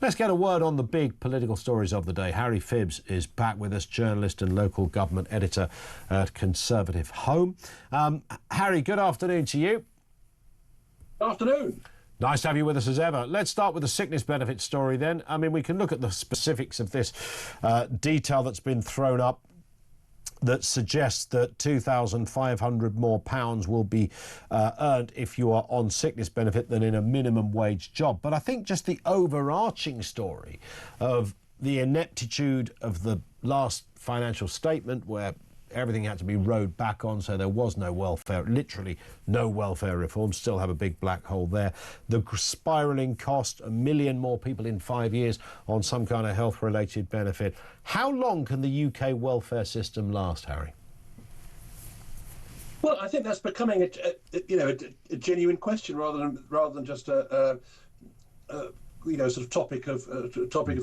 Let's get a word on the big political stories of the day. Harry Phibbs is back with us, journalist and local government editor at Conservative Home. Harry, good afternoon to you. Good afternoon. Nice to have you with us as ever. Let's start with the sickness benefit story then. I mean, we can look at the specifics of this detail that's been thrown up that suggests that £2,500 more will be earned if you are on sickness benefit than in a minimum wage job. But I think just the overarching story of the ineptitude of the last financial statement, where everything had to be rowed back on, so there was no welfare, literally no welfare reform, still have a big black hole there. The spiralling cost, 1 million more people in 5 years on some kind of health-related benefit. How long can the UK welfare system last, Harry? Well, I think that's becoming a genuine question rather than just a sort of topic of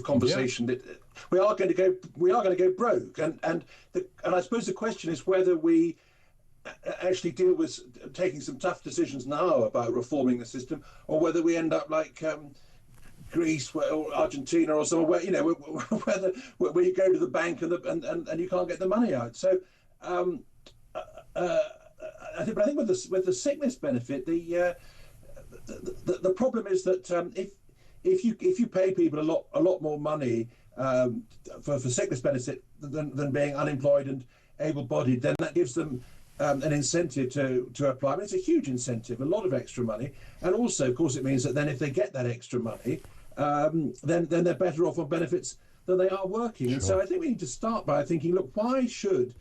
conversation. Yeah. That we are going to go broke, and I suppose the question is whether we actually deal with taking some tough decisions now about reforming the system, or whether we end up like Greece or Argentina or somewhere where you go to the bank and you can't get the money out. So I think with the sickness benefit, the problem is that if you pay people a lot more money for sickness benefit than being unemployed and able-bodied, then that gives them an incentive to apply. I mean, it's a huge incentive, a lot of extra money, and also, of course, it means that then if they get that extra money, then they're better off on benefits than they are working. Sure. And so I think we need to start by thinking, look, why should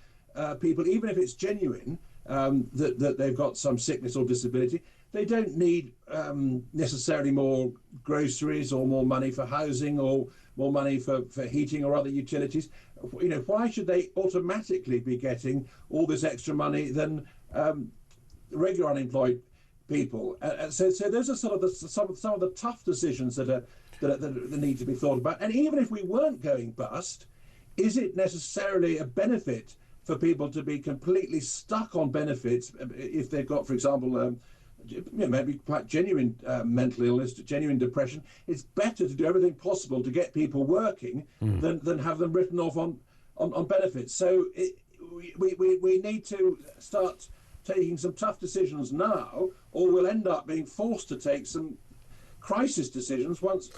people, even if it's genuine that they've got some sickness or disability, they don't need necessarily more groceries or more money for housing or more money for heating or other utilities. Why should they automatically be getting all this extra money than regular unemployed people? So those are sort of some of the tough decisions that need to be thought about. And even if we weren't going bust, is it necessarily a benefit for people to be completely stuck on benefits if they've got, for example, maybe quite genuine mental illness, genuine depression? It's better to do everything possible to get people working than have them written off on benefits. So we need to start taking some tough decisions now, or we'll end up being forced to take some crisis decisions once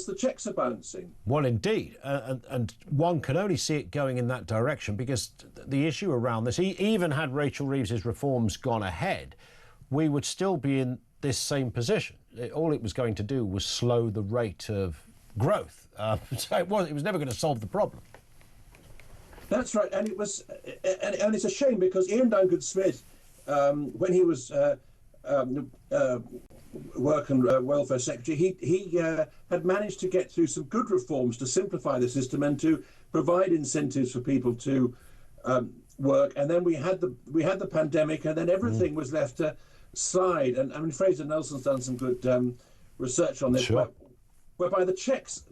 the checks are bouncing. Well, indeed, and one can only see it going in that direction, because the issue around this, even had Rachel Reeves's reforms gone ahead, we would still be in this same position. All it was going to do was slow the rate of growth. So it was never going to solve the problem. That's right, and and it's a shame, because Ian Duncan Smith, when he was Work and Welfare Secretary, he had managed to get through some good reforms to simplify the system and to provide incentives for people to work. And then we had the pandemic, and then everything was left aside. And I mean, Fraser Nelson's done some good research on this, sure, whereby the checks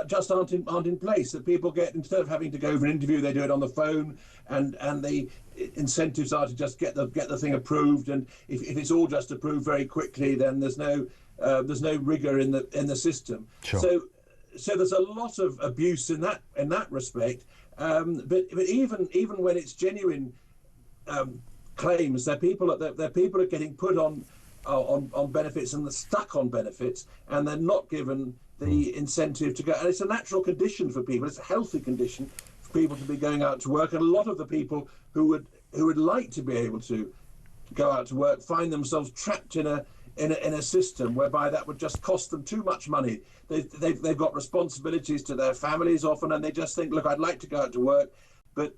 just aren't in place. That people get, instead of having to go for an interview, they do it on the phone, and the incentives are to just get the thing approved. And if it's all just approved very quickly, then there's no rigor in the system. Sure. So there's a lot of abuse in that respect. But even when it's genuine claims, that people are getting put on benefits and they're stuck on benefits, and they're not given the incentive to go. And it's a natural condition for people. It's a healthy condition for people to be going out to work. And a lot of the people who would like to be able to go out to work find themselves trapped in a system whereby that would just cost them too much money. They've got responsibilities to their families often, and they just think, look, I'd like to go out to work, but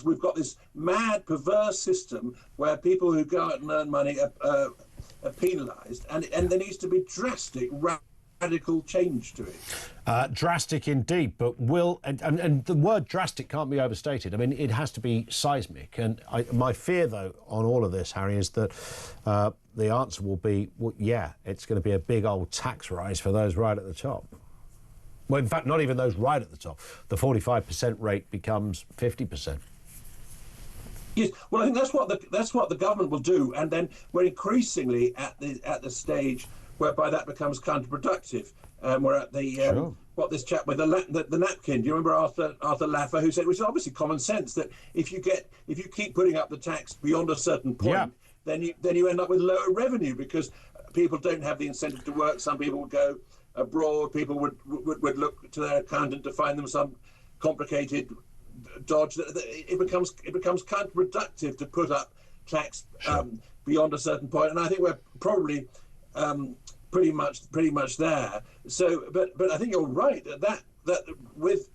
we've got this mad, perverse system where people who go out and earn money are penalised, and there needs to be drastic, radical change to it. Drastic indeed, but and the word drastic can't be overstated. I mean, it has to be seismic. And my fear, though, on all of this, Harry, is that the answer will be, well, yeah, it's going to be a big old tax rise for those right at the top. Well, in fact, not even those right at the top. The 45% rate becomes 50%. Yes, well, I think that's what the government will do, and then we're increasingly at the stage whereby that becomes counterproductive. We're at the Sure. what this chap with the napkin. Do you remember Arthur Laffer, who said, which is obviously common sense, that if you keep putting up the tax beyond a certain point, then you end up with lower revenue because people don't have the incentive to work. Some people would go abroad. People would look to their accountant to find them some complicated dodge. It becomes counterproductive to put up tax beyond a certain point, and I think we're probably pretty much there. So, but I think you're right that with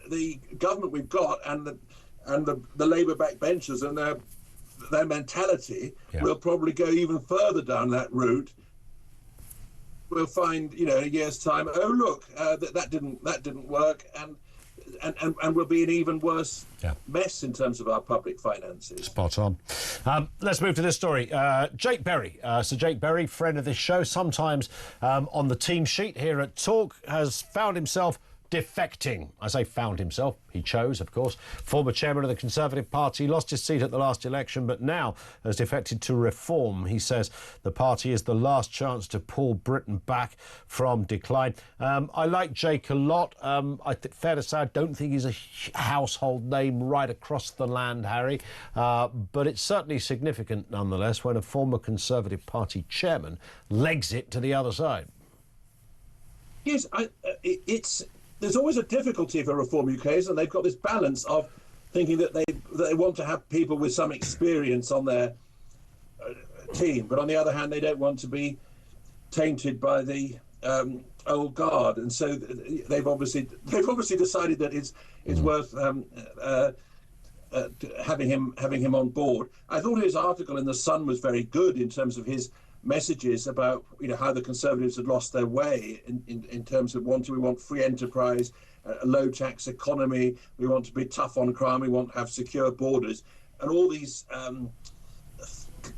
the government we've got and the Labour backbenchers and their mentality, we'll probably go even further down that route. We'll find, in a year's time, oh look, that didn't work, and we'll be in even worse mess in terms of our public finances. Spot on. Let's move to this story. Jake Berry, Sir Jake Berry, friend of this show, sometimes on the team sheet here at Talk, has found himself defecting. I say found himself. He chose, of course. Former chairman of the Conservative Party, lost his seat at the last election, but now has defected to Reform. He says the party is the last chance to pull Britain back from decline. I like Jake a lot. Fair to say, I don't think he's a household name right across the land, Harry, but it's certainly significant nonetheless when a former Conservative Party chairman legs it to the other side. Yes, there's always a difficulty for Reform UKs, and they've got this balance of thinking that they want to have people with some experience on their team, but on the other hand, they don't want to be tainted by the old guard, and so they've obviously decided that it's worth having him on board. I thought his article in the Sun was very good in terms of his messages about how the Conservatives had lost their way in terms of we want free enterprise, a low tax economy, we want to be tough on crime, we want to have secure borders, and all these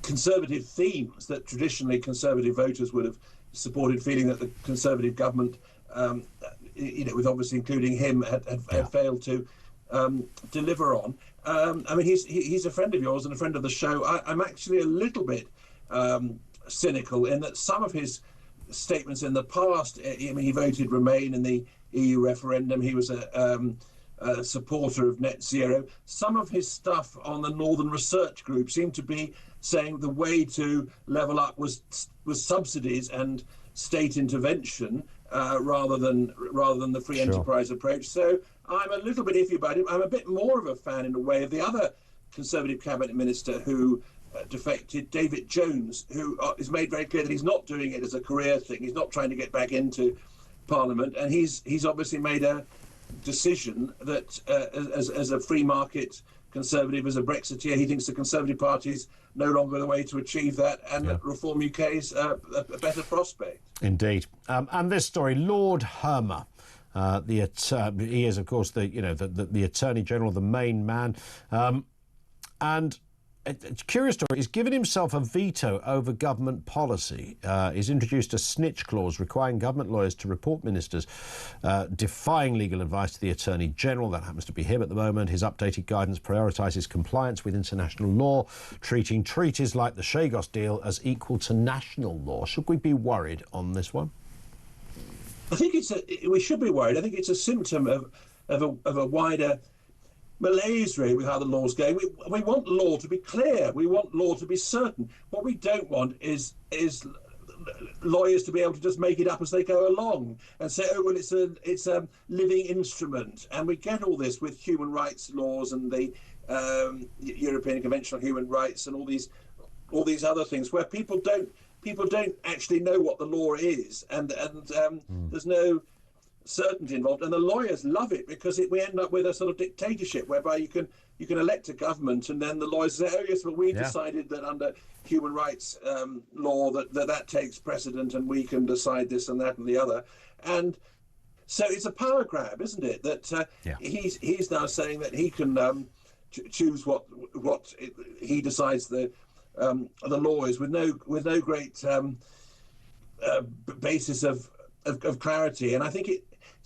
Conservative themes that traditionally Conservative voters would have supported, feeling that the Conservative government, with obviously including him, had failed to deliver on. I mean, he's a friend of yours and a friend of the show. I'm actually a little bit cynical in that some of his statements in the past, he voted Remain in the EU referendum, he was a supporter of net zero. Some of his stuff on the Northern Research Group seemed to be saying the way to level up was subsidies and state intervention rather than the free enterprise approach. So I'm a little bit iffy about him. I'm a bit more of a fan in a way of the other Conservative cabinet minister who defected, David Jones, who is made very clear that he's not doing it as a career thing. He's not trying to get back into Parliament, and he's obviously made a decision that as a free market Conservative, as a Brexiteer, he thinks the Conservative Party is no longer the way to achieve that, and that Reform UK is a better prospect. Indeed. And this story, Lord Hermer. He is, of course, the Attorney General, the main man, and it's a curious story. He's given himself a veto over government policy. He's introduced a snitch clause requiring government lawyers to report ministers defying legal advice to the Attorney General. That happens to be him at the moment. His updated guidance prioritises compliance with international law, treating treaties like the Chagos deal as equal to national law. Should we be worried on this one? I think we should be worried. I think it's a symptom of a wider malaise, really, with how the law's going. We want law to be clear. We want law to be certain. What we don't want is lawyers to be able to just make it up as they go along and say, oh, well, it's a living instrument. And we get all this with human rights laws and the European Convention on Human Rights and all these other things where people don't actually know what the law is, and there's no certainty involved, and the lawyers love it because we end up with a sort of dictatorship whereby you can elect a government and then the lawyers say, oh yes, but we decided that under human rights law that takes precedent and we can decide this and that and the other. And so it's a power grab, isn't it, that he's now saying that he can choose what he decides the law is with no great basis of clarity. And I think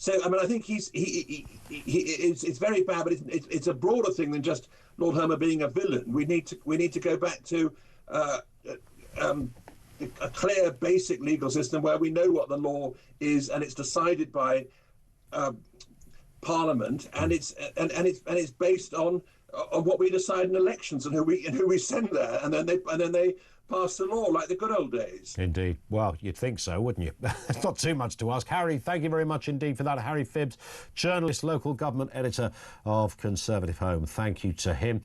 I think it's very bad, but it's a broader thing than just Lord Hermer being a villain. We need to go back to a clear, basic legal system where we know what the law is and it's decided by Parliament, and it's based on what we decide in elections and who we send there, and then they pass the law like the good old days. Indeed. Well, you'd think so, wouldn't you? It's not too much to ask. Harry, thank you very much indeed for that. Harry Phibbs, journalist, local government editor of Conservative Home. Thank you to him.